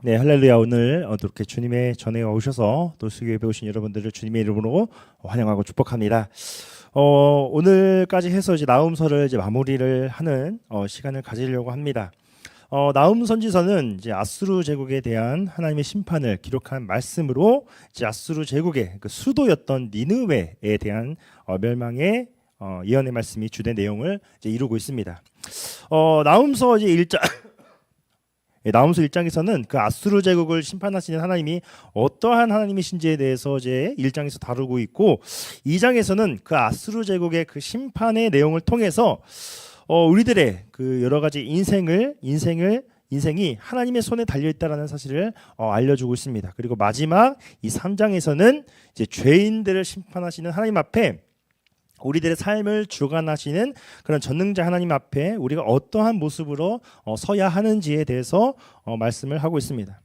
네, 할렐루야. 오늘 또 이렇게 주님의 전에 오셔서 또 수교에 배우신 여러분들을 주님의 이름으로 환영하고 축복합니다. 오늘까지 해서 이제 나훔서를 이제 마무리를 하는 시간을 가지려고 합니다. 나훔 선지서는 이제 아수르 제국에 대한 하나님의 심판을 기록한 말씀으로 이제 아수르 제국의 그 수도였던 니느웨에 대한 멸망의 예언의 말씀이 주된 내용을 이제 이루고 있습니다. 나훔서 이제 1장 나훔서 1장에서는 그 아수르 제국을 심판하시는 하나님이 어떠한 하나님이신지에 대해서 이제 1장에서 다루고 있고, 2장에서는 그 아수르 제국의 그 심판의 내용을 통해서 우리들의 그 여러 가지 인생이 하나님의 손에 달려 있다라는 사실을 알려주고 있습니다. 그리고 마지막 이 3장에서는 이제 죄인들을 심판하시는 하나님 앞에 우리들의 삶을 주관하시는 그런 전능자 하나님 앞에 우리가 어떠한 모습으로 서야 하는지에 대해서 말씀을 하고 있습니다.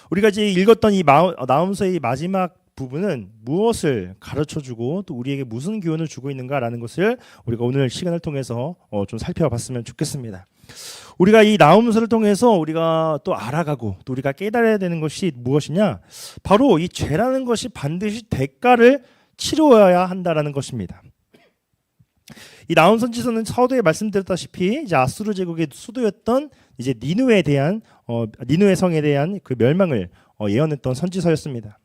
우리가 이제 읽었던 이 나훔서의 마지막 부분은 무엇을 가르쳐주고 또 우리에게 무슨 교훈을 주고 있는가라는 것을 우리가 오늘 시간을 통해서 좀 살펴봤으면 좋겠습니다. 우리가 이 나훔서를 통해서 우리가 또 알아가고 또 우리가 깨달아야 되는 것이 무엇이냐? 바로 이 죄라는 것이 반드시 대가를 치러야 한다라는 것입니다. 이 나훔 선지서는 서두에 말씀드렸다시피 이제 아수르 제국의 수도였던 이제 니느웨에 대한 니느웨 성에 대한 그 멸망을 예언했던 선지서였습니다.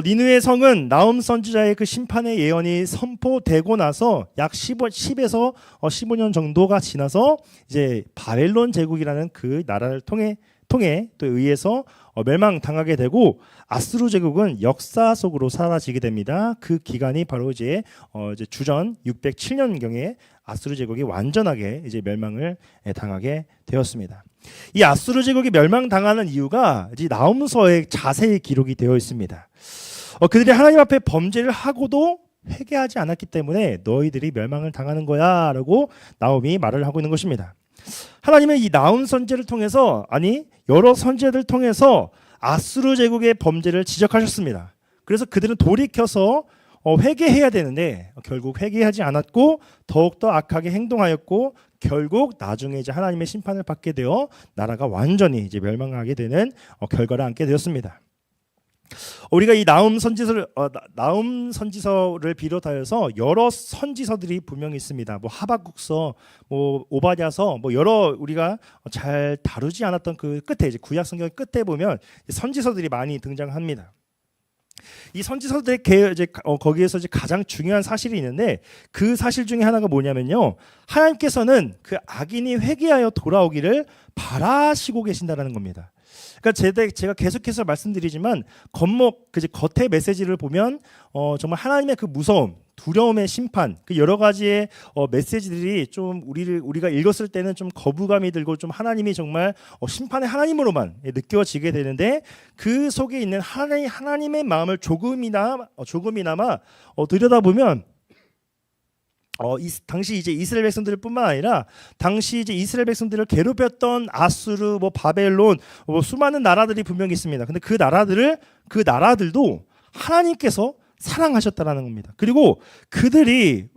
니느웨 성은 나훔 선지자의 그 심판의 예언이 선포되고 나서 약 10에서 15년 정도가 지나서 이제 바벨론 제국이라는 그 나라를 통해 또 의해서 멸망당하게 되고, 아수르 제국은 역사 속으로 사라지게 됩니다. 그 기간이 바로 이제 주전 607년경에 아수르 제국이 완전하게 이제 멸망을 당하게 되었습니다. 이 아수르 제국이 멸망당하는 이유가 이제 나훔서에 자세히 기록이 되어 있습니다. 그들이 하나님 앞에 범죄를 하고도 회개하지 않았기 때문에 너희들이 멸망을 당하는 거야라고 나훔이 말을 하고 있는 것입니다. 하나님은 이 나훔 선지를 통해서, 여러 선지자들 통해서 아수르 제국의 범죄를 지적하셨습니다. 그래서 그들은 돌이켜서 회개해야 되는데 결국 회개하지 않았고 더욱더 악하게 행동하였고, 결국 나중에 이제 하나님의 심판을 받게 되어 나라가 완전히 이제 멸망하게 되는 결과를 안게 되었습니다. 우리가 이 나훔 선지서를 비롯하여서 여러 선지서들이 분명히 있습니다. 뭐 하박국서, 뭐 오바댜서, 뭐 여러 우리가 잘 다루지 않았던 그 끝에 이제 구약 성경 끝에 보면 선지서들이 많이 등장합니다. 이 선지서들의 거기에서 이제 가장 중요한 사실이 있는데, 그 사실 중에 하나가 뭐냐면요, 하나님께서는 그 악인이 회개하여 돌아오기를 바라시고 계신다라는 겁니다. 그러니까 제가 계속해서 말씀드리지만 겉의 메시지를 보면 정말 하나님의 그 무서움, 두려움의 심판, 그 여러 가지의 메시지들이 좀 우리가 읽었을 때는 좀 거부감이 들고 좀 하나님이 정말 심판의 하나님으로만 느껴지게 되는데, 그 속에 있는 하나님의 마음을 조금이나마 들여다보면 당시 이제 이스라엘 백성들뿐만 아니라 당시 이제 이스라엘 백성들을 괴롭혔던 아수르, 바벨론, 수많은 나라들이 분명히 있습니다. 근데 그 나라들도 하나님께서 사랑하셨다라는 겁니다. 그리고 그들이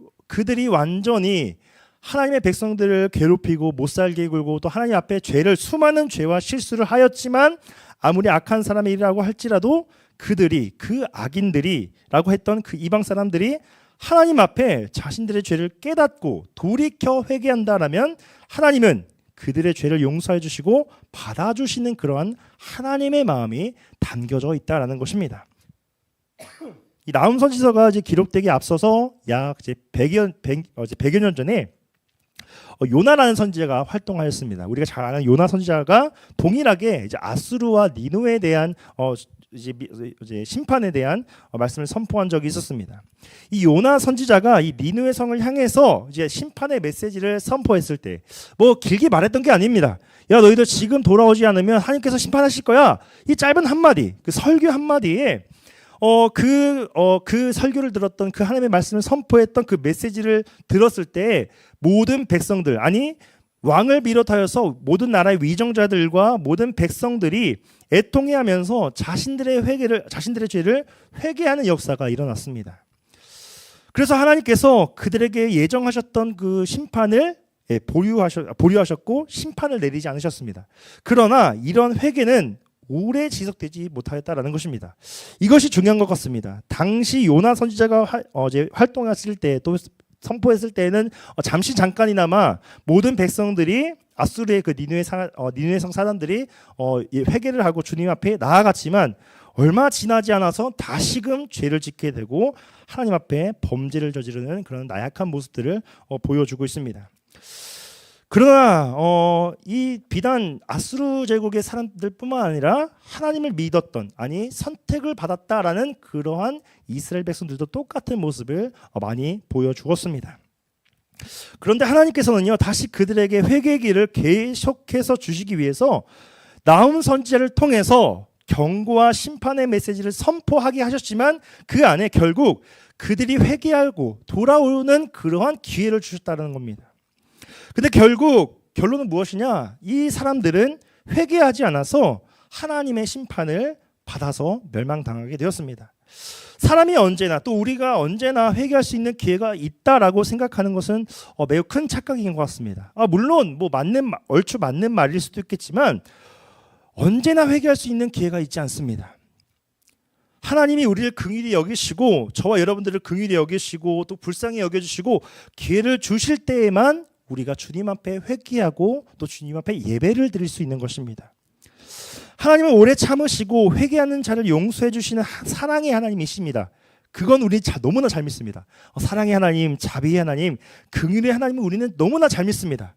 완전히 하나님의 백성들을 괴롭히고 못살게 굴고 또 하나님 앞에 수많은 죄와 실수를 하였지만, 아무리 악한 사람의 일이라고 할지라도 그들이, 그 악인들이라고 했던 그 이방 사람들이 하나님 앞에 자신들의 죄를 깨닫고 돌이켜 회개한다라면 하나님은 그들의 죄를 용서해 주시고 받아주시는 그러한 하나님의 마음이 담겨져 있다라는 것입니다. 이 나훔 선지서가 이제 기록되기 앞서서 약 이제 100여 년 전에 요나라는 선지자가 활동하였습니다. 우리가 잘 아는 요나 선지자가 동일하게 이제 아수르와 니느웨에 대한 이제 심판에 대한 말씀을 선포한 적이 있었습니다. 이 요나 선지자가 이 니느웨 성을 향해서 이제 심판의 메시지를 선포했을 때 길게 말했던 게 아닙니다. 야, 너희들 지금 돌아오지 않으면 하나님께서 심판하실 거야. 이 짧은 한마디, 그 설교 한마디에 그 설교를 들었던, 그 하나님의 말씀을 선포했던 그 메시지를 들었을 때 모든 백성들, 왕을 비롯하여서 모든 나라의 위정자들과 모든 백성들이 애통해하면서 자신들의 죄를 회개하는 역사가 일어났습니다. 그래서 하나님께서 그들에게 예정하셨던 그 심판을 보류하셨고 심판을 내리지 않으셨습니다. 그러나 이런 회개는 오래 지속되지 못하였다라는 것입니다. 이것이 중요한 것 같습니다. 당시 요나 선지자가 활동했을 때, 또 선포했을 때는 잠시 잠깐이나마 모든 백성들이 아수르의 그 니느웨 성 사람들이 회개를 하고 주님 앞에 나아갔지만 얼마 지나지 않아서 다시금 죄를 짓게 되고 하나님 앞에 범죄를 저지르는 그런 나약한 모습들을 보여주고 있습니다. 그러나 이 비단 아수르 제국의 사람들뿐만 아니라 하나님을 믿었던, 아니 선택을 받았다라는 그러한 이스라엘 백성들도 똑같은 모습을 많이 보여주었습니다. 그런데 하나님께서는요, 다시 그들에게 회개의 길을 계속해서 주시기 위해서 나훔 선지자를 통해서 경고와 심판의 메시지를 선포하게 하셨지만 그 안에 결국 그들이 회개하고 돌아오는 그러한 기회를 주셨다는 겁니다. 근데 결국 결론은 무엇이냐? 이 사람들은 회개하지 않아서 하나님의 심판을 받아서 멸망당하게 되었습니다. 사람이 언제나, 또 우리가 언제나 회개할 수 있는 기회가 있다라고 생각하는 것은 매우 큰 착각인 것 같습니다. 물론 얼추 맞는 말일 수도 있겠지만 언제나 회개할 수 있는 기회가 있지 않습니다. 하나님이 우리를 긍휼히 여기시고 저와 여러분들을 긍휼히 여기시고 또 불쌍히 여겨주시고 기회를 주실 때에만 우리가 주님 앞에 회개하고 또 주님 앞에 예배를 드릴 수 있는 것입니다. 하나님은 오래 참으시고 회개하는 자를 용서해 주시는 사랑의 하나님이십니다. 그건 우리 너무나 잘 믿습니다. 사랑의 하나님, 자비의 하나님, 긍휼의 하나님은 우리는 너무나 잘 믿습니다.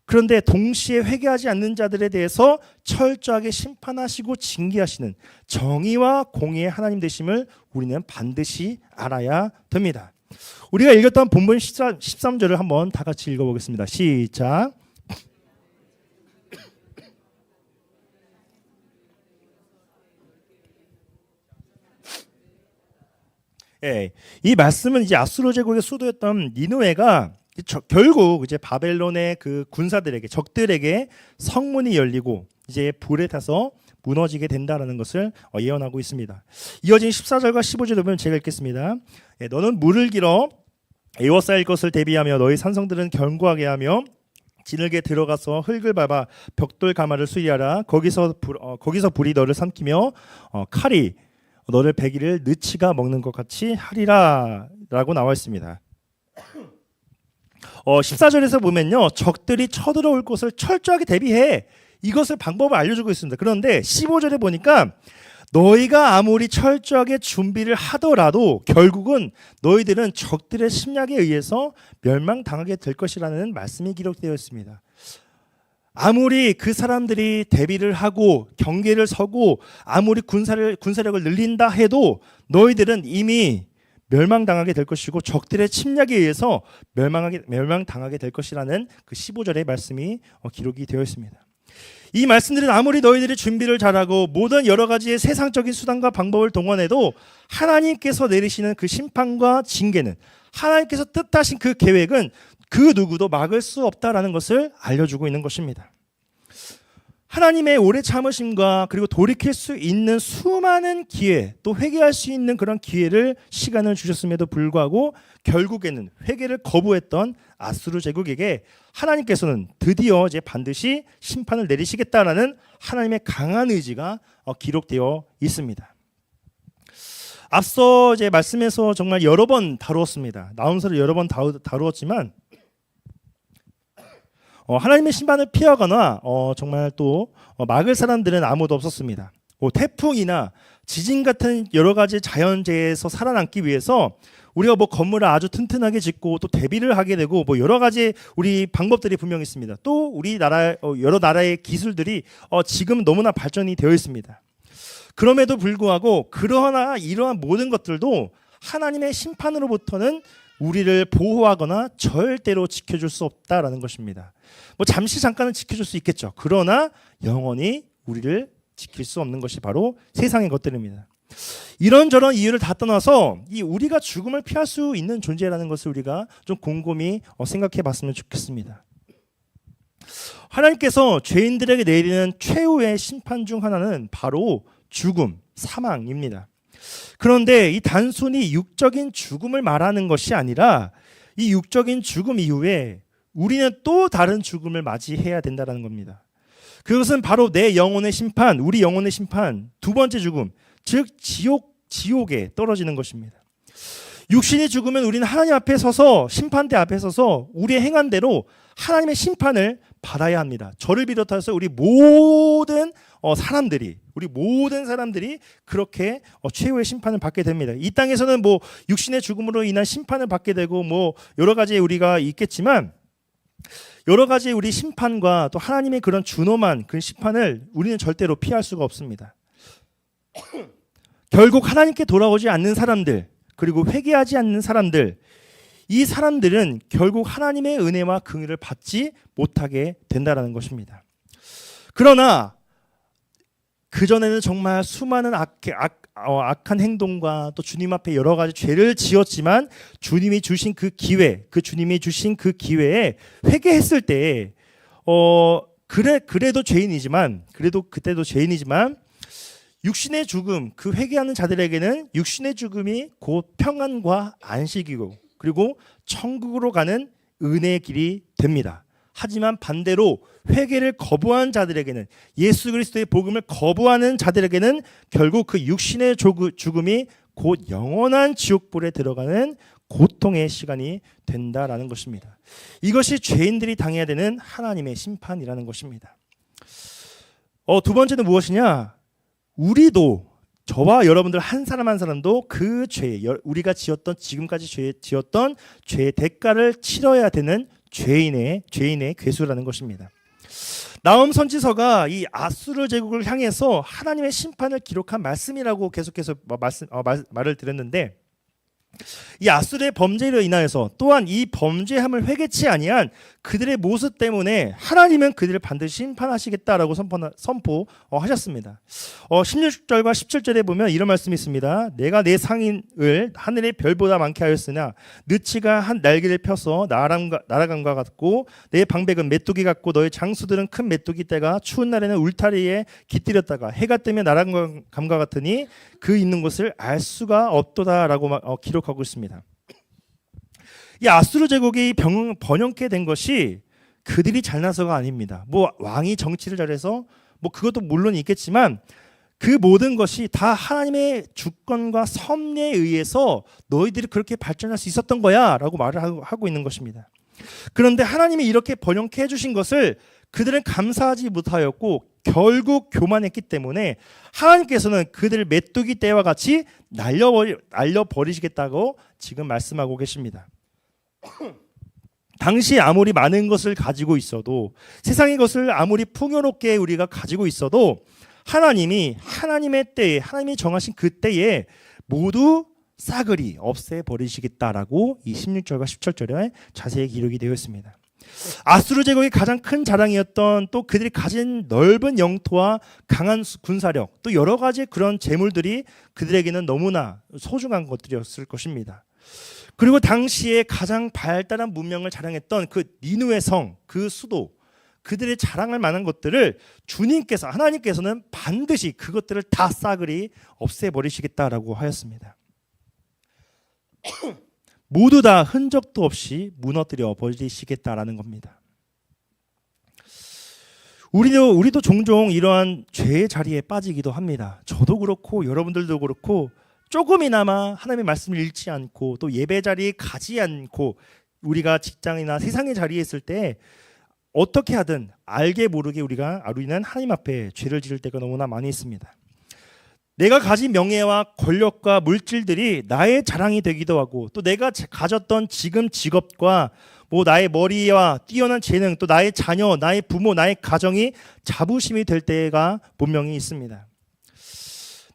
그런데 동시에 회개하지 않는 자들에 대해서 철저하게 심판하시고 징계하시는 정의와 공의의 하나님 되심을 우리는 반드시 알아야 됩니다. 우리가 읽었던 본문 13절을 한번 다 같이 읽어보겠습니다. 시작. 예, 이 말씀은 이제 아수르 제국의 수도였던 니느웨가 결국 이제 바벨론의 그 군사들에게, 적들에게 성문이 열리고 이제 불에 타서 무너지게 된다라는 것을 예언하고 있습니다. 이어진 14절과 15절을 보면 제가 읽겠습니다. 너는 물을 길어 에워싸일 것을 대비하며 너희 산성들은 견고하게 하며 진흙에 들어가서 흙을 밟아 벽돌 가마를 수리하라. 거기서 불이 너를 삼키며 칼이 너를 베기를 느치가 먹는 것 같이 하리라 라고 나와 있습니다. 14절에서 보면요, 적들이 쳐들어올 것을 철저하게 대비해, 이것을 방법을 알려주고 있습니다. 그런데 15절에 보니까 너희가 아무리 철저하게 준비를 하더라도 결국은 너희들은 적들의 심략에 의해서 멸망당하게 될 것이라는 말씀이 기록되어 있습니다. 아무리 그 사람들이 대비를 하고 경계를 서고 아무리 군사력을 늘린다 해도 너희들은 이미 멸망당하게 될 것이고 적들의 침략에 의해서 멸망당하게 될 것이라는 그 15절의 말씀이 기록이 되어 있습니다. 이 말씀들은 아무리 너희들이 준비를 잘하고 모든 여러 가지의 세상적인 수단과 방법을 동원해도 하나님께서 내리시는 그 심판과 징계는, 하나님께서 뜻하신 그 계획은 그 누구도 막을 수 없다라는 것을 알려주고 있는 것입니다. 하나님의 오래 참으심과 그리고 돌이킬 수 있는 수많은 기회, 또 회개할 수 있는 그런 시간을 주셨음에도 불구하고 결국에는 회개를 거부했던 아수르 제국에게 하나님께서는 드디어 이제 반드시 심판을 내리시겠다라는 하나님의 강한 의지가 기록되어 있습니다. 앞서 이제 말씀에서 정말 여러 번 다루었습니다. 나훔서를 여러 번 다루었지만 하나님의 심판을 피하거나 정말 또 막을 사람들은 아무도 없었습니다. 태풍이나 지진 같은 여러 가지 자연재해에서 살아남기 위해서 우리가 건물을 아주 튼튼하게 짓고 또 대비를 하게 되고 여러 가지 우리 방법들이 분명히 있습니다. 또 우리나라 여러 나라의 기술들이 지금 너무나 발전이 되어 있습니다. 그럼에도 불구하고 그러나 이러한 모든 것들도 하나님의 심판으로부터는 우리를 보호하거나 절대로 지켜줄 수 없다라는 것입니다. 잠시 잠깐은 지켜줄 수 있겠죠. 그러나 영원히 우리를 지킬 수 없는 것이 바로 세상의 것들입니다. 이런저런 이유를 다 떠나서 우리가 죽음을 피할 수 있는 존재라는 것을 우리가 좀 곰곰이 생각해 봤으면 좋겠습니다. 하나님께서 죄인들에게 내리는 최후의 심판 중 하나는 바로 죽음, 사망입니다. 그런데 이 단순히 육적인 죽음을 말하는 것이 아니라 이 육적인 죽음 이후에 우리는 또 다른 죽음을 맞이해야 된다는 겁니다. 그것은 바로 내 영혼의 심판, 우리 영혼의 심판, 두 번째 죽음, 즉 지옥에 떨어지는 것입니다. 육신이 죽으면 우리는 하나님 앞에 서서, 심판대 앞에 서서 우리의 행한 대로 하나님의 심판을 받아야 합니다. 저를 비롯해서 우리 모든 사람들이 그렇게 최후의 심판을 받게 됩니다. 이 땅에서는 뭐 육신의 죽음으로 인한 심판을 받게 되고 뭐 여러 가지 우리가 있겠지만, 여러 가지 우리 심판과 또 하나님의 그런 준엄한 그 심판을 우리는 절대로 피할 수가 없습니다. 결국 하나님께 돌아오지 않는 사람들, 그리고 회개하지 않는 사람들, 이 사람들은 결국 하나님의 은혜와 긍휼을 받지 못하게 된다라는 것입니다. 그러나 그전에는 정말 수많은 악한 행동과 또 주님 앞에 여러 가지 죄를 지었지만 주님이 주신 그 기회에 회개했을 때 그래도 그때도 죄인이지만 육신의 죽음, 그 회개하는 자들에게는 육신의 죽음이 곧 평안과 안식이고, 그리고 천국으로 가는 은혜의 길이 됩니다. 하지만 반대로 회개를 거부한 자들에게는, 예수 그리스도의 복음을 거부하는 자들에게는 결국 그 육신의 죽음이 곧 영원한 지옥불에 들어가는 고통의 시간이 된다라는 것입니다. 이것이 죄인들이 당해야 되는 하나님의 심판이라는 것입니다. 두 번째는 무엇이냐? 우리도, 저와 여러분들 한 사람 한 사람도 그 죄, 우리가 지금까지 지었던 죄의 대가를 치러야 되는 죄인의 괴수라는 것입니다. 나훔 선지서가 이 아수르 제국을 향해서 하나님의 심판을 기록한 말씀이라고 계속해서 말을 드렸는데, 이 아수르의 범죄로 인하여서 또한 이 범죄함을 회개치 아니한 그들의 모습 때문에 하나님은 그들을 반드시 심판하시겠다라고 선포하셨습니다. 16절과 17절에 보면 이런 말씀이 있습니다. 내가 내 상인을 하늘의 별보다 많게 하였으나 느치가 한 날개를 펴서 날아감과 같고 내 방백은 메뚜기 같고 너의 장수들은 큰 메뚜기 떼가 추운 날에는 울타리에 깃들였다가 해가 뜨면 날아감과 같으니 그 있는 곳을 알 수가 없도다라고 기록하고 있습니다. 이 아수르 제국이 번영케 된 것이 그들이 잘나서가 아닙니다. 뭐 왕이 정치를 잘해서 뭐 그것도 물론 있겠지만 그 모든 것이 다 하나님의 주권과 섭리에 의해서 너희들이 그렇게 발전할 수 있었던 거야 라고 말을 하고 있는 것입니다. 그런데 하나님이 이렇게 번영케 해주신 것을 그들은 감사하지 못하였고 결국 교만했기 때문에 하나님께서는 그들을 메뚜기 떼와 같이 날려버리시겠다고 지금 말씀하고 계십니다. 당시 아무리 많은 것을 가지고 있어도, 세상의 것을 아무리 풍요롭게 우리가 가지고 있어도 하나님이 하나님의 때에, 하나님이 정하신 그 때에 모두 싸그리 없애버리시겠다라고 이 16절과 17절에 자세히 기록이 되어 있습니다. 아수르 제국의 가장 큰 자랑이었던 또 그들이 가진 넓은 영토와 강한 군사력, 또 여러 가지 그런 재물들이 그들에게는 너무나 소중한 것들이었을 것입니다. 그리고 당시에 가장 발달한 문명을 자랑했던 그 니느웨 성, 그 수도, 그들의 자랑할 만한 것들을 하나님께서는 반드시 그것들을 다 싸그리 없애버리시겠다라고 하였습니다. 모두 다 흔적도 없이 무너뜨려 버리시겠다라는 겁니다. 우리도 종종 이러한 죄의 자리에 빠지기도 합니다. 저도 그렇고 여러분들도 그렇고 조금이나마 하나님의 말씀을 읽지 않고 또 예배 자리에 가지 않고 우리가 직장이나 세상의 자리에 있을 때 어떻게 하든 알게 모르게 우리는 하나님 앞에 죄를 지을 때가 너무나 많이 있습니다. 내가 가진 명예와 권력과 물질들이 나의 자랑이 되기도 하고 또 내가 가졌던 지금 직업과 뭐 나의 머리와 뛰어난 재능, 또 나의 자녀, 나의 부모, 나의 가정이 자부심이 될 때가 분명히 있습니다.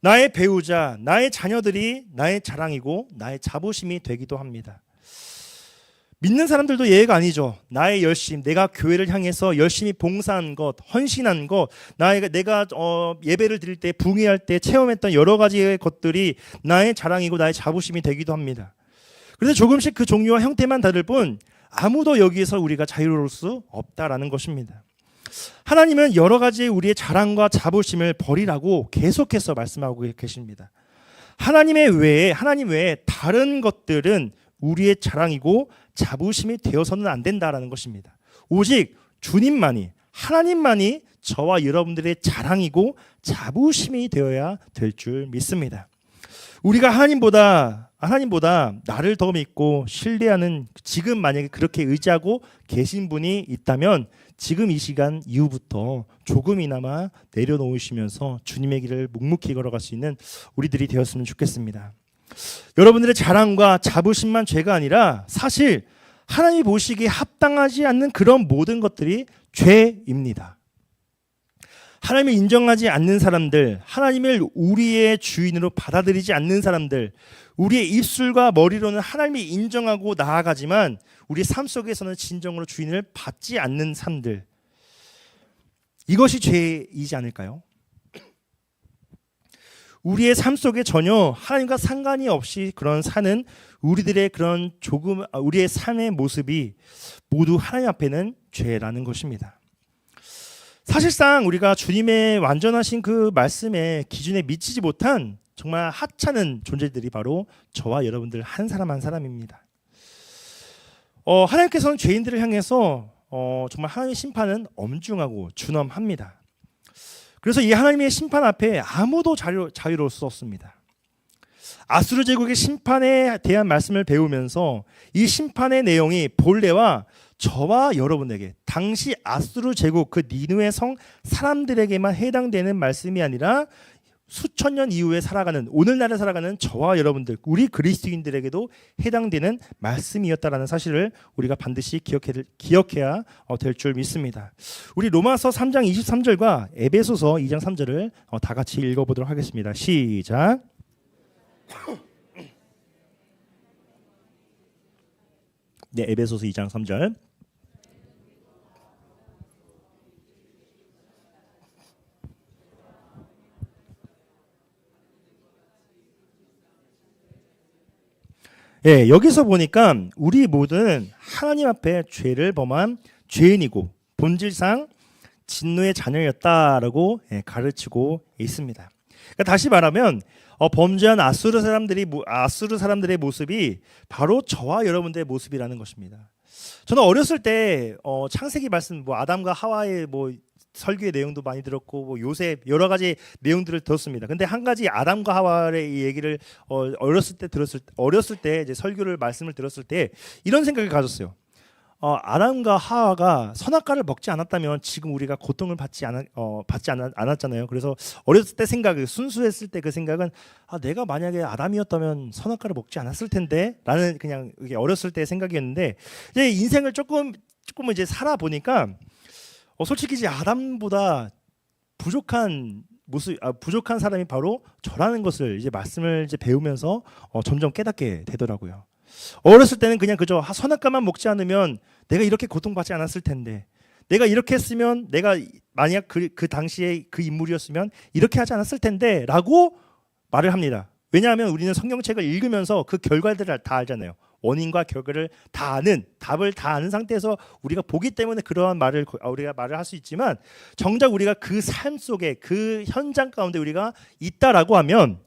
나의 배우자, 나의 자녀들이 나의 자랑이고 나의 자부심이 되기도 합니다. 믿는 사람들도 예외가 아니죠. 나의 열심, 내가 교회를 향해서 열심히 봉사한 것, 헌신한 것, 내가 예배를 드릴 때, 붕괴할 때 체험했던 여러 가지의 것들이 나의 자랑이고 나의 자부심이 되기도 합니다. 그래서 조금씩 그 종류와 형태만 다를 뿐 아무도 여기에서 우리가 자유로울 수 없다라는 것입니다. 하나님은 여러 가지 우리의 자랑과 자부심을 버리라고 계속해서 말씀하고 계십니다. 하나님 외에 다른 것들은 우리의 자랑이고 자부심이 되어서는 안 된다라는 것입니다. 오직 주님만이, 하나님만이 저와 여러분들의 자랑이고 자부심이 되어야 될 줄 믿습니다. 우리가 하나님보다 나를 더 믿고 신뢰하는, 지금 만약에 그렇게 의지하고 계신 분이 있다면 지금 이 시간 이후부터 조금이나마 내려놓으시면서 주님의 길을 묵묵히 걸어갈 수 있는 우리들이 되었으면 좋겠습니다. 여러분들의 자랑과 자부심만 죄가 아니라 사실 하나님이 보시기에 합당하지 않는 그런 모든 것들이 죄입니다. 하나님을 인정하지 않는 사람들, 하나님을 우리의 주인으로 받아들이지 않는 사람들, 우리의 입술과 머리로는 하나님이 인정하고 나아가지만 우리 삶 속에서는 진정으로 주인을 받지 않는 삶들, 이것이 죄이지 않을까요? 우리의 삶 속에 전혀 하나님과 상관이 없이 그런 사는 우리들의 그런 우리의 삶의 모습이 모두 하나님 앞에는 죄라는 것입니다. 사실상 우리가 주님의 완전하신 그 말씀의 기준에 미치지 못한 정말 하찮은 존재들이 바로 저와 여러분들 한 사람 한 사람입니다. 하나님께서는 죄인들을 향해서 정말 하나님의 심판은 엄중하고 준엄합니다. 그래서 이 하나님의 심판 앞에 아무도 자유로울 수 없습니다. 아수르 제국의 심판에 대한 말씀을 배우면서 이 심판의 내용이 본래와 저와 여러분에게, 당시 아수르 제국 그 니느웨 성 사람들에게만 해당되는 말씀이 아니라 수천 년 이후에 살아가는, 오늘날에 살아가는 저와 여러분들, 우리 그리스도인들에게도 해당되는 말씀이었다라는 사실을 우리가 반드시 기억해야 될 줄 믿습니다. 우리 로마서 3장 23절과 에베소서 2장 3절을 다 같이 읽어보도록 하겠습니다. 시작. 네, 에베소서 2장 3절. 예, 여기서 보니까 우리 모두는 하나님 앞에 죄를 범한 죄인이고 본질상 진노의 자녀였다라고 가르치고 있습니다. 그러니까 다시 말하면 범죄한 아수르 사람들의 모습이 바로 저와 여러분들의 모습이라는 것입니다. 저는 어렸을 때 창세기 말씀, 아담과 하와의 설교의 내용도 많이 들었고 요셉 여러 가지 내용들을 들었습니다. 근데 한 가지 아담과 하와의 이 얘기를 어렸을 때 이제 설교를 말씀을 들었을 때 이런 생각을 가졌어요. 아담과 하와가 선악과를 먹지 않았다면 지금 우리가 고통을 받지 않았잖아요. 그래서 어렸을 때 순수했을 때 그 생각은 내가 만약에 아담이었다면 선악과를 먹지 않았을 텐데라는 그냥 어렸을 때 생각이었는데 이제 인생을 조금 이제 살아 보니까 솔직히 이제 아담보다 부족한 사람이 바로 저라는 것을 이제 말씀을 이제 배우면서 점점 깨닫게 되더라고요. 어렸을 때는 그냥 그저 선악과만 먹지 않으면 내가 이렇게 고통받지 않았을 텐데, 내가 이렇게 했으면, 내가 만약 그 당시에 그 인물이었으면 이렇게 하지 않았을 텐데라고 말을 합니다. 왜냐하면 우리는 성경책을 읽으면서 그 결과들을 다 알잖아요. 원인과 결과를 다 아는, 답을 다 아는 상태에서 우리가 보기 때문에 그러한 말을 우리가 말을 할 수 있지만, 정작 우리가 그 삶 속에 그 현장 가운데 우리가 있다라고 하면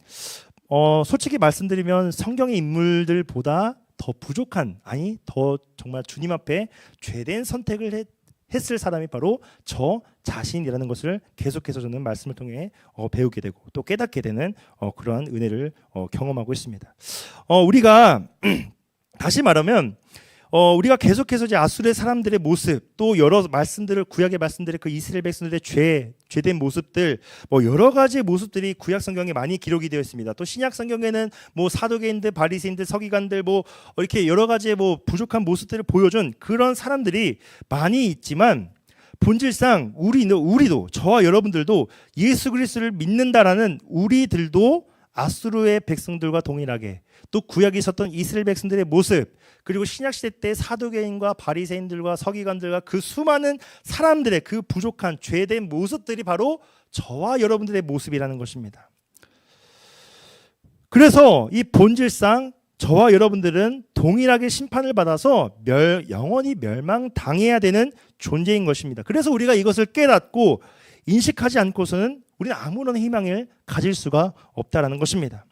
솔직히 말씀드리면 성경의 인물들보다 더 부족한, 더 정말 주님 앞에 죄된 선택을 했을 사람이 바로 저 자신이라는 것을 계속해서 저는 말씀을 통해 배우게 되고 또 깨닫게 되는 그러한 은혜를 경험하고 있습니다. 우리가 다시 말하면 우리가 계속해서 이제 아수르의 사람들의 모습, 또 여러 말씀들을, 구약의 말씀들의 그 이스라엘 백성들의 죄된 모습들, 여러 가지 모습들이 구약 성경에 많이 기록이 되어 있습니다. 또 신약 성경에는 사도계인들, 바리새인들, 서기관들 이렇게 여러 가지의 부족한 모습들을 보여준 그런 사람들이 많이 있지만, 본질상 우리도 저와 여러분들도 예수 그리스도를 믿는다라는 우리들도 아수르의 백성들과 동일하게, 또 구약에 있었던 이스라엘 백성들의 모습, 그리고 신약시대 때 사도계인과 바리새인들과 서기관들과 그 수많은 사람들의 그 부족한 죄된 모습들이 바로 저와 여러분들의 모습이라는 것입니다. 그래서 이 본질상 저와 여러분들은 동일하게 심판을 받아서 영원히 멸망당해야 되는 존재인 것입니다. 그래서 우리가 이것을 깨닫고 인식하지 않고서는 우리는 아무런 희망을 가질 수가 없다라는 것입니다.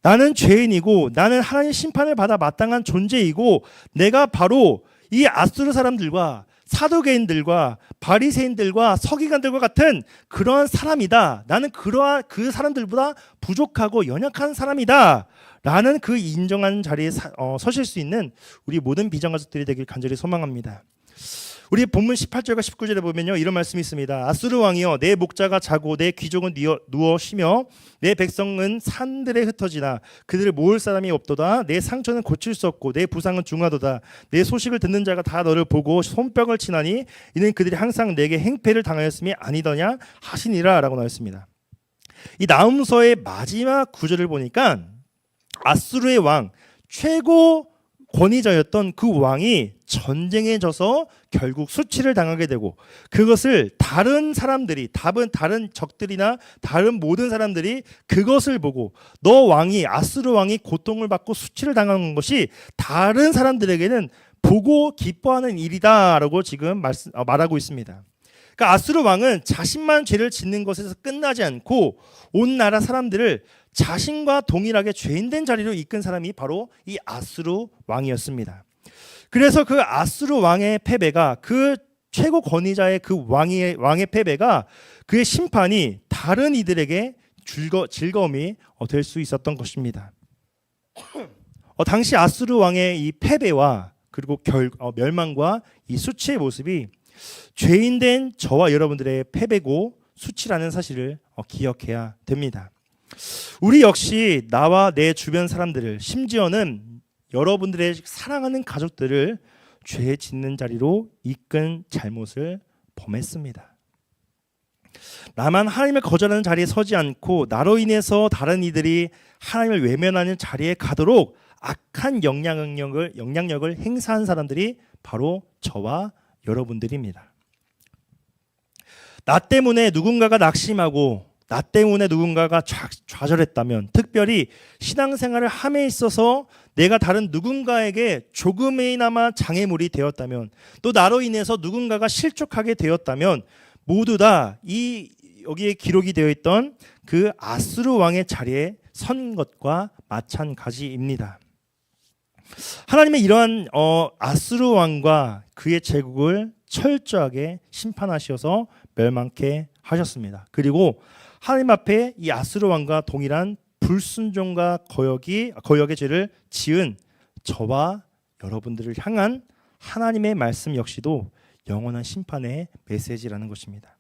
나는 죄인이고 나는 하나님의 심판을 받아 마땅한 존재이고 내가 바로 이 아수르 사람들과 사두개인들과 바리새인들과 서기관들과 같은 그러한 사람이다. 나는 그러한 그 사람들보다 부족하고 연약한 사람이다. 라는 그 인정하는 자리에 서실 수 있는 우리 모든 비전가족들이 되길 간절히 소망합니다. 우리 본문 18절과 19절에 보면요, 이런 말씀이 있습니다. 아수르 왕이여, 내 목자가 자고 내 귀족은 누워 쉬며 내 백성은 산들에 흩어지나 그들을 모을 사람이 없도다. 내 상처는 고칠 수 없고 내 부상은 중하도다. 내 소식을 듣는 자가 다 너를 보고 손뼉을 치나니 이는 그들이 항상 내게 행패를 당하였음이 아니더냐 하시니라 라고 나왔습니다. 이 나훔서의 마지막 구절을 보니까 아수르의 왕, 최고 권위자였던 그 왕이 전쟁에 져서 결국 수치를 당하게 되고, 그것을 다른 사람들이, 다른 적들이나 다른 모든 사람들이 그것을 보고 너 왕이, 아수르 왕이 고통을 받고 수치를 당하는 것이 다른 사람들에게는 보고 기뻐하는 일이다라고 지금 말하고 있습니다. 그러니까 아수르 왕은 자신만 죄를 짓는 것에서 끝나지 않고 온 나라 사람들을 자신과 동일하게 죄인된 자리로 이끈 사람이 바로 이 아수르 왕이었습니다. 그래서 그 아수르 왕의 패배가, 그 최고 권위자의 그 왕의 패배가, 그의 심판이 다른 이들에게 즐거움이 될 수 있었던 것입니다. 당시 아수르 왕의 이 패배와 그리고 멸망과 이 수치의 모습이 죄인된 저와 여러분들의 패배고 수치라는 사실을 기억해야 됩니다. 우리 역시 나와 내 주변 사람들을, 심지어는 여러분들의 사랑하는 가족들을 죄 짓는 자리로 이끈 잘못을 범했습니다. 나만 하나님을 거절하는 자리에 서지 않고 나로 인해서 다른 이들이 하나님을 외면하는 자리에 가도록 악한 영향력을 행사한 사람들이 바로 저와 여러분들입니다. 나 때문에 누군가가 낙심하고 나 때문에 누군가가 좌절했다면, 특별히 신앙생활을 함에 있어서 내가 다른 누군가에게 조금이나마 장애물이 되었다면, 또 나로 인해서 누군가가 실족하게 되었다면, 모두 다 여기에 기록이 되어 있던 그 아수르 왕의 자리에 선 것과 마찬가지입니다. 하나님의 이러한 아수르 왕과 그의 제국을 철저하게 심판하셔서 멸망케 하셨습니다. 그리고 하나님 앞에 이 아수르 왕과 동일한 불순종과 거역의 죄를 지은 저와 여러분들을 향한 하나님의 말씀 역시도 영원한 심판의 메시지라는 것입니다.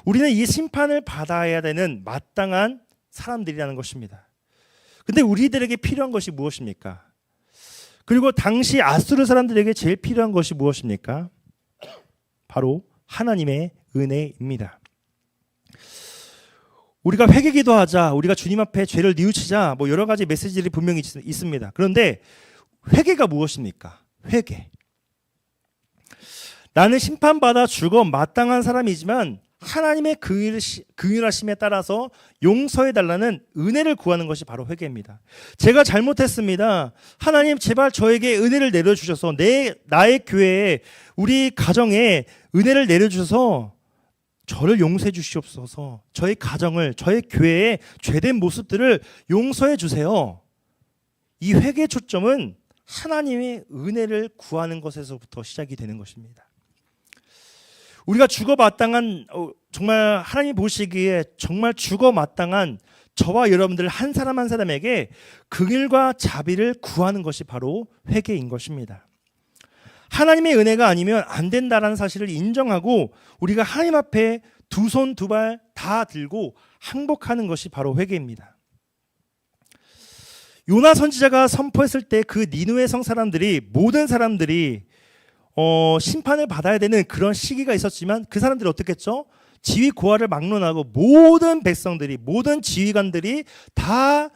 우리는 이 심판을 받아야 되는 마땅한 사람들이라는 것입니다. 근데 우리들에게 필요한 것이 무엇입니까? 그리고 당시 아수르 사람들에게 제일 필요한 것이 무엇입니까? 바로 하나님의 은혜입니다. 우리가 회개기도 하자, 우리가 주님 앞에 죄를 뉘우치자, 여러 가지 메시지들이 분명히 있습니다. 그런데 회개가 무엇입니까? 회개. 나는 심판받아 죽어 마땅한 사람이지만 하나님의 긍휼하심에 따라서 용서해달라는 은혜를 구하는 것이 바로 회개입니다. 제가 잘못했습니다. 하나님 제발 저에게 은혜를 내려주셔서 나의 교회에, 우리 가정에 은혜를 내려주셔서 저를 용서해 주시옵소서. 저의 가정을, 저의 교회의 죄된 모습들을 용서해 주세요. 이 회개의 초점은 하나님의 은혜를 구하는 것에서부터 시작이 되는 것입니다. 우리가 죽어 마땅한, 정말 하나님 보시기에 정말 죽어 마땅한 저와 여러분들 한 사람 한 사람에게 긍휼과 자비를 구하는 것이 바로 회개인 것입니다. 하나님의 은혜가 아니면 안 된다라는 사실을 인정하고 우리가 하나님 앞에 두 손 두 발 다 들고 항복하는 것이 바로 회개입니다. 요나 선지자가 선포했을 때 그 니느웨 성 사람들이, 모든 사람들이 심판을 받아야 되는 그런 시기가 있었지만 그 사람들이 어떻게 했죠? 지위 고하를 막론하고 모든 백성들이, 모든 지휘관들이 다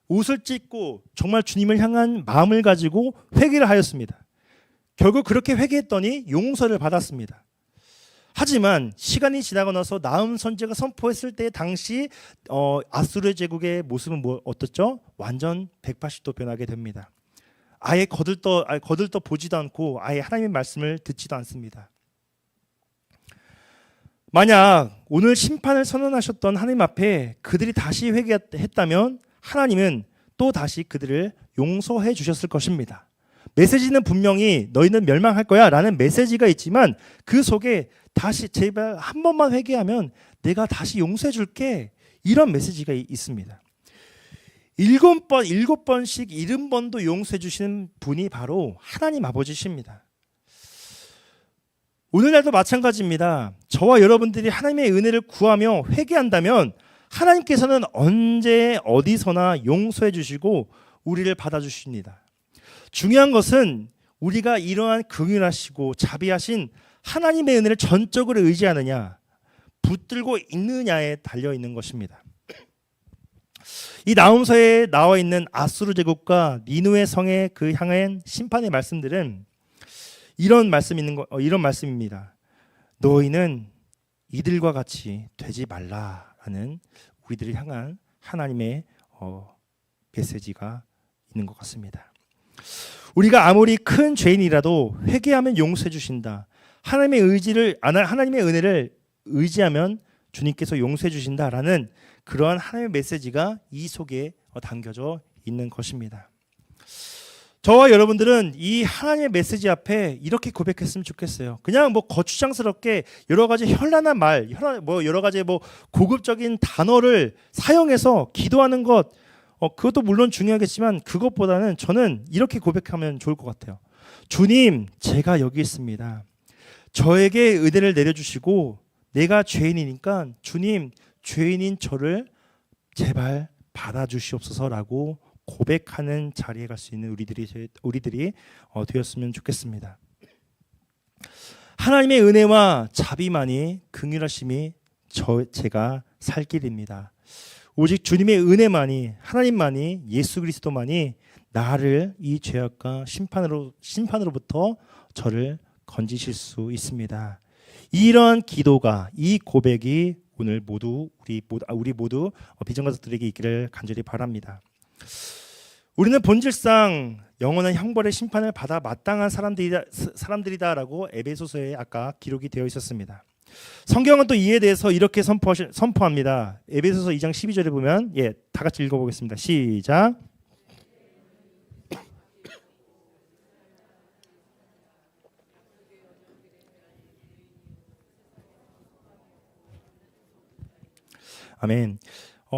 옷을 찢고 정말 주님을 향한 마음을 가지고 회개를 하였습니다. 결국 그렇게 회개했더니 용서를 받았습니다. 하지만 시간이 지나고 나서 나훔 선지자가 선포했을 때 당시 아수르 제국의 모습은 어떻죠? 완전 180도 변하게 됩니다. 아예 거들떠 보지도 않고 아예 하나님의 말씀을 듣지도 않습니다. 만약 오늘 심판을 선언하셨던 하나님 앞에 그들이 다시 회개했다면 하나님은 또 다시 그들을 용서해 주셨을 것입니다. 메시지는 분명히 너희는 멸망할 거야 라는 메시지가 있지만 그 속에 다시 제발 한 번만 회개하면 내가 다시 용서해 줄게, 이런 메시지가 있습니다. 7번씩 70번도 용서해 주시는 분이 바로 하나님 아버지십니다. 오늘날도 마찬가지입니다. 저와 여러분들이 하나님의 은혜를 구하며 회개한다면 하나님께서는 언제 어디서나 용서해 주시고 우리를 받아주십니다. 중요한 것은 우리가 이러한 긍휼하시고 자비하신 하나님의 은혜를 전적으로 의지하느냐, 붙들고 있느냐에 달려 있는 것입니다. 이 나훔서에 나와 있는 아수르 제국과 니느웨 성에 그 향한 심판의 말씀들은 이런 말씀입니다. 너희는 이들과 같이 되지 말라라는 우리들을 향한 하나님의 메시지가 있는 것 같습니다. 우리가 아무리 큰 죄인이라도 회개하면 용서해 주신다. 하나님의 은혜를 의지하면 주님께서 용서해 주신다라는 그러한 하나님의 메시지가 이 속에 담겨져 있는 것입니다. 저와 여러분들은 이 하나님의 메시지 앞에 이렇게 고백했으면 좋겠어요. 그냥 거추장스럽게 여러 가지 현란한 말, 여러 가지 고급적인 단어를 사용해서 기도하는 것, 그것도 물론 중요하겠지만 그것보다는 저는 이렇게 고백하면 좋을 것 같아요. 주님, 제가 여기 있습니다. 저에게 은혜를 내려주시고 내가 죄인이니까 주님, 죄인인 저를 제발 받아주시옵소서라고 고백하는 자리에 갈 수 있는 우리들이 되었으면 좋겠습니다. 하나님의 은혜와 자비만이, 긍휼하심이 제가 살 길입니다. 오직 주님의 은혜만이, 하나님만이, 예수 그리스도만이 나를 이 죄악과 심판으로부터 저를 건지실 수 있습니다. 이런 기도가, 이 고백이 오늘 우리 모두 비전 가족들에게 있기를 간절히 바랍니다. 우리는 본질상 영원한 형벌의 심판을 받아 마땅한 사람들이다라고 에베소서에 아까 기록이 되어 있었습니다. 성경은 또 이에 대해서 이렇게 선포합니다. 에베소서 2장 12절에 보면 다 같이 읽어보겠습니다. 시작. 아멘.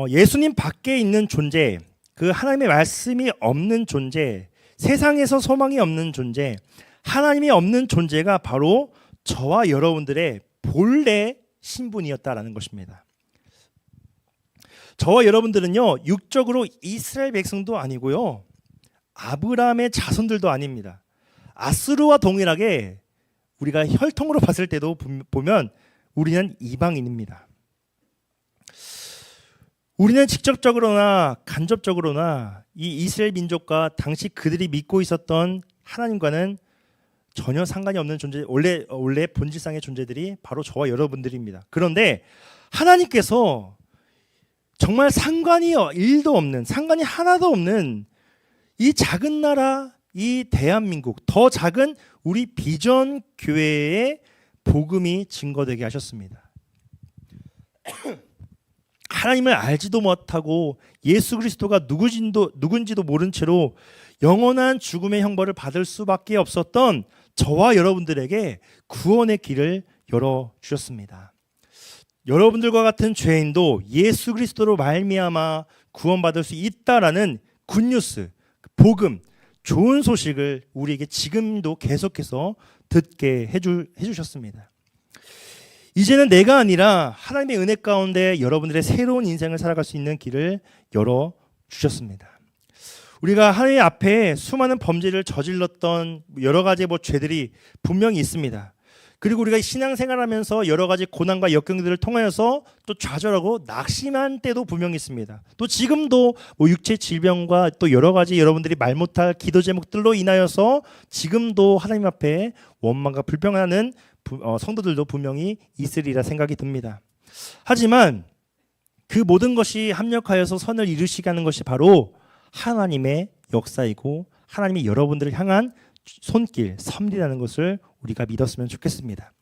예수님 밖에 있는 존재, 그 하나님의 말씀이 없는 존재, 세상에서 소망이 없는 존재, 하나님이 없는 존재가 바로 저와 여러분들의 본래 신분이었다라는 것입니다. 저와 여러분들은요, 육적으로 이스라엘 백성도 아니고요, 아브라함의 자손들도 아닙니다. 아수르와 동일하게 우리가 혈통으로 봤을 때도 보면 우리는 이방인입니다. 우리는 직접적으로나 간접적으로나 이 이스라엘 민족과 당시 그들이 믿고 있었던 하나님과는 전혀 상관이 없는 존재, 원래 본질상의 존재들이 바로 저와 여러분들입니다. 그런데 하나님께서 정말 상관이 하나도 없는 이 작은 나라, 이 대한민국, 더 작은 우리 비전 교회의 복음이 증거되게 하셨습니다. 하나님을 알지도 못하고 예수 그리스도가 누군지도 모른 채로 영원한 죽음의 형벌을 받을 수밖에 없었던 저와 여러분들에게 구원의 길을 열어주셨습니다. 여러분들과 같은 죄인도 예수 그리스도로 말미암아 구원받을 수 있다라는 굿뉴스, 복음, 좋은 소식을 우리에게 지금도 계속해서 듣게 해주셨습니다. 이제는 내가 아니라 하나님의 은혜 가운데 여러분들의 새로운 인생을 살아갈 수 있는 길을 열어주셨습니다. 우리가 하나님 앞에 수많은 범죄를 저질렀던 여러 가지 죄들이 분명히 있습니다. 그리고 우리가 신앙생활하면서 여러 가지 고난과 역경들을 통하여서 또 좌절하고 낙심한 때도 분명히 있습니다. 또 지금도 육체 질병과 또 여러 가지 여러분들이 말 못할 기도 제목들로 인하여서 지금도 하나님 앞에 원망과 불평하는 성도들도 분명히 있으리라 생각이 듭니다. 하지만 그 모든 것이 합력하여서 선을 이루시게 하는 것이 바로 하나님의 역사이고 하나님이 여러분들을 향한 손길, 섭리라는 것을 우리가 믿었으면 좋겠습니다.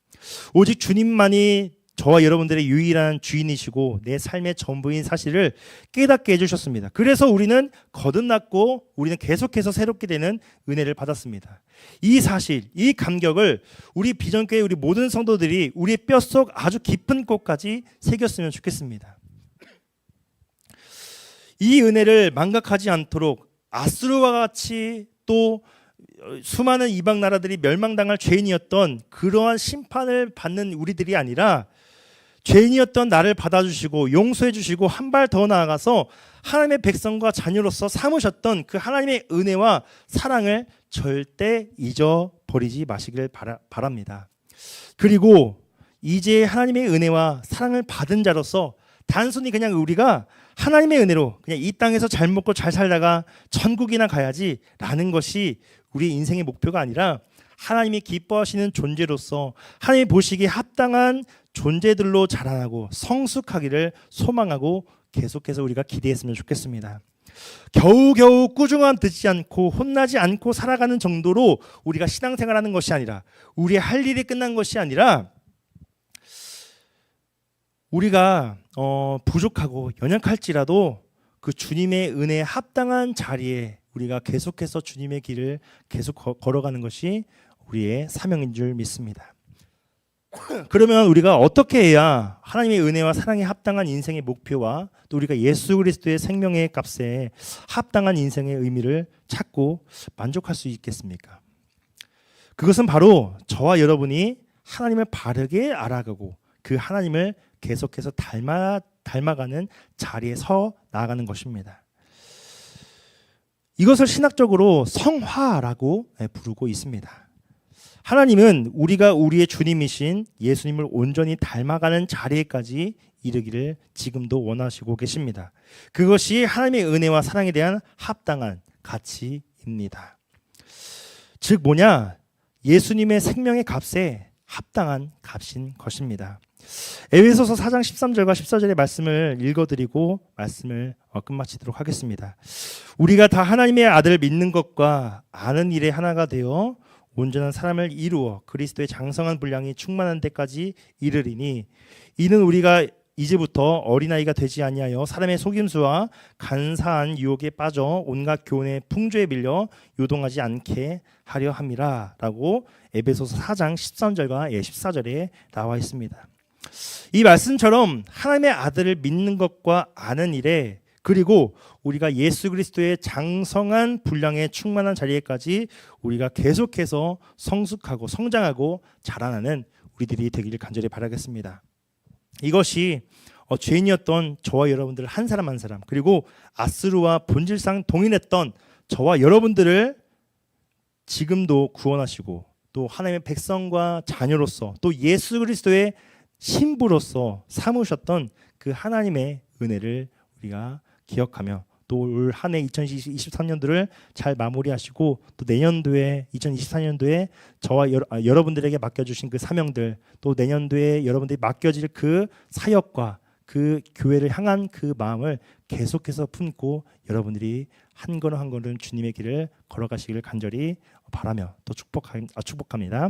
오직 주님만이 저와 여러분들의 유일한 주인이시고 내 삶의 전부인 사실을 깨닫게 해주셨습니다. 그래서 우리는 거듭났고 우리는 계속해서 새롭게 되는 은혜를 받았습니다. 이 사실, 이 감격을 우리 비전교회 우리 모든 성도들이 우리의 뼛속 아주 깊은 곳까지 새겼으면 좋겠습니다. 이 은혜를 망각하지 않도록 아수르와 같이 또 수많은 이방 나라들이 멸망당할 죄인이었던 그러한 심판을 받는 우리들이 아니라 죄인이었던 나를 받아주시고 용서해 주시고 한 발 더 나아가서 하나님의 백성과 자녀로서 삼으셨던 그 하나님의 은혜와 사랑을 절대 잊어버리지 마시길 바랍니다. 그리고 이제 하나님의 은혜와 사랑을 받은 자로서 단순히 그냥 우리가 하나님의 은혜로 그냥 이 땅에서 잘 먹고 잘 살다가 천국이나 가야지라는 것이 우리의 인생의 목표가 아니라 하나님이 기뻐하시는 존재로서 하나님이 보시기에 합당한 존재들로 자라나고 성숙하기를 소망하고 계속해서 우리가 기대했으면 좋겠습니다. 겨우겨우 꾸중함 듣지 않고 혼나지 않고 살아가는 정도로 우리가 신앙생활하는 것이 아니라 우리의 할 일이 끝난 것이 아니라 우리가 부족하고 연약할지라도 그 주님의 은혜에 합당한 자리에 우리가 계속해서 주님의 길을 계속 걸어가는 것이 우리의 사명인 줄 믿습니다. 그러면 우리가 어떻게 해야 하나님의 은혜와 사랑에 합당한 인생의 목표와 또 우리가 예수 그리스도의 생명의 값에 합당한 인생의 의미를 찾고 만족할 수 있겠습니까? 그것은 바로 저와 여러분이 하나님을 바르게 알아가고 그 하나님을 계속해서 닮아가는 자리에 서 나아가는 것입니다. 이것을 신학적으로 성화라고 부르고 있습니다. 하나님은 우리가 우리의 주님이신 예수님을 온전히 닮아가는 자리에까지 이르기를 지금도 원하시고 계십니다. 그것이 하나님의 은혜와 사랑에 대한 합당한 가치입니다. 즉 뭐냐? 예수님의 생명의 값에 합당한 값인 것입니다. 에베소서 4장 13절과 14절의 말씀을 읽어드리고 말씀을 끝마치도록 하겠습니다. 우리가 다 하나님의 아들을 믿는 것과 아는 일에 하나가 되어 온전한 사람을 이루어 그리스도의 장성한 분량이 충만한 데까지 이르리니 이는 우리가 이제부터 어린아이가 되지 아니하여 사람의 속임수와 간사한 유혹에 빠져 온갖 교훈의 풍조에 밀려 요동하지 않게 하려 함이라 라고 에베소서 4장 13절과 14절에 나와 있습니다. 이 말씀처럼 하나님의 아들을 믿는 것과 아는 일에 그리고 우리가 예수 그리스도의 장성한 분량의 충만한 자리에까지 우리가 계속해서 성숙하고 성장하고 자라나는 우리들이 되기를 간절히 바라겠습니다. 이것이 죄인이었던 저와 여러분들 한 사람 한 사람 그리고 아스루와 본질상 동일했던 저와 여러분들을 지금도 구원하시고 또 하나님의 백성과 자녀로서 또 예수 그리스도의 신부로서 삼으셨던 그 하나님의 은혜를 우리가 기억하며 또 올 한 해 2023년도를 잘 마무리하시고 또 내년도에 2024년도에 저와 여러분들에게 맡겨주신 그 사명들 또 내년도에 여러분들이 맡겨질 그 사역과 그 교회를 향한 그 마음을 계속해서 품고 여러분들이 한 걸음 한 걸음 주님의 길을 걸어가시기를 간절히 바라며 또 축복합니다.